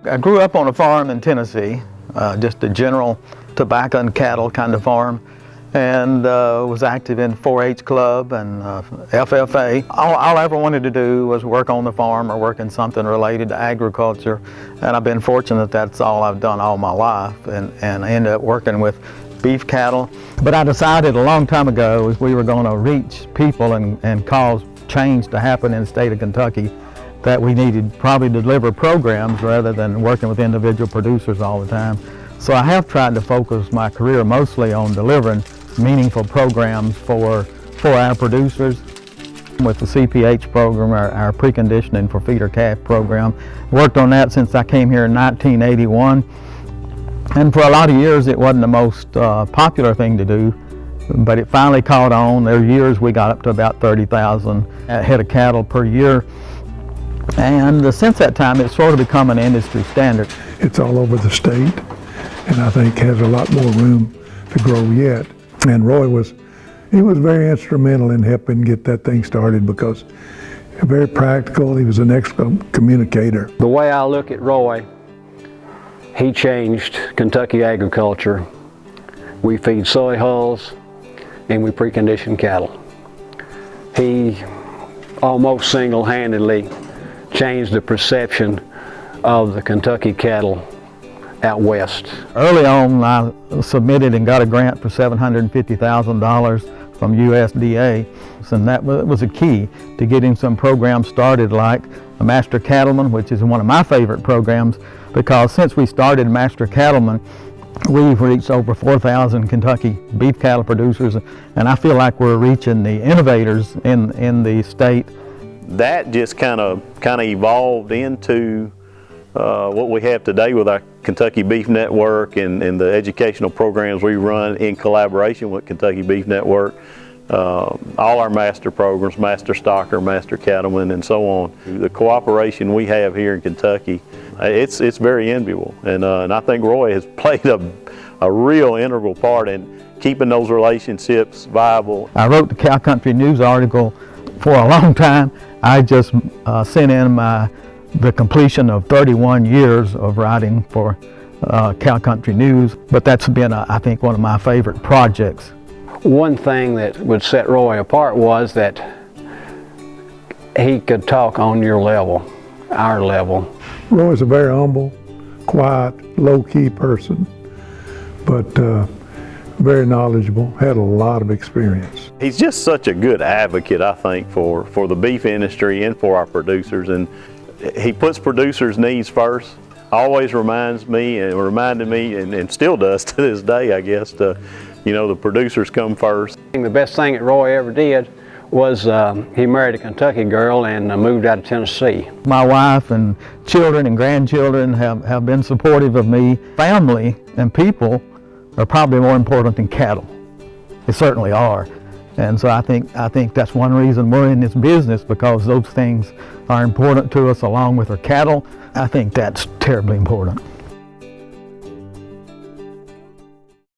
I grew up on a farm in Tennessee, just a general tobacco and cattle kind of farm, and was active in 4-H club and FFA. All I ever wanted to do was work on the farm or work in something related to agriculture, and I've been fortunate that's all I've done all my life, and I ended up working with beef cattle. But I decided a long time ago if we were going to reach people and cause change to happen in the state of Kentucky, that we needed probably to deliver programs rather than working with individual producers all the time. So I have tried to focus my career mostly on delivering meaningful programs for our producers. With the CPH program, our preconditioning for feeder calf program. Worked on that since I came here in 1981. And for a lot of years it wasn't the most popular thing to do, but it finally caught on. There were years we got up to about 30,000 head of cattle per year. And since that time it's sort of become an industry standard. It's all over the state, and I think has a lot more room to grow yet. And Roy was very instrumental in helping get that thing started because very practical. He was an excellent communicator. The way I look at Roy, he changed Kentucky agriculture. We feed soy hulls and we precondition cattle. He almost single-handedly changed the perception of the Kentucky cattle out west. Early on I submitted and got a grant for $750,000 from USDA, and that was a key to getting some programs started like the Master Cattlemen, which is one of my favorite programs, because since we started Master Cattlemen, we've reached over 4,000 Kentucky beef cattle producers, and I feel like we're reaching the innovators in the state. That just kind of evolved into what we have today with our Kentucky Beef Network and the educational programs we run in collaboration with Kentucky Beef Network. All our master programs, Master Stocker, Master Cattlemen, and so on. The cooperation we have here in Kentucky, it's very enviable, and I think Roy has played a real integral part in keeping those relationships viable. I wrote the Cow Country News article for a long time. I just sent in the completion of 31 years of writing for Cow Country News, but that's been, I think, one of my favorite projects. One thing that would set Roy apart was that he could talk on your level, our level. Roy's a very humble, quiet, low-key person, but very knowledgeable, had a lot of experience. He's just such a good advocate, I think, for the beef industry and for our producers, and he puts producers' needs first. Always reminds me and reminded me, and still does to this day, I guess, the producers come first. The best thing that Roy ever did was he married a Kentucky girl and moved out of Tennessee. My wife and children and grandchildren have been supportive of me. Family and people are probably more important than cattle. They certainly are. And so I think that's one reason we're in this business, because those things are important to us along with our cattle. I think that's terribly important.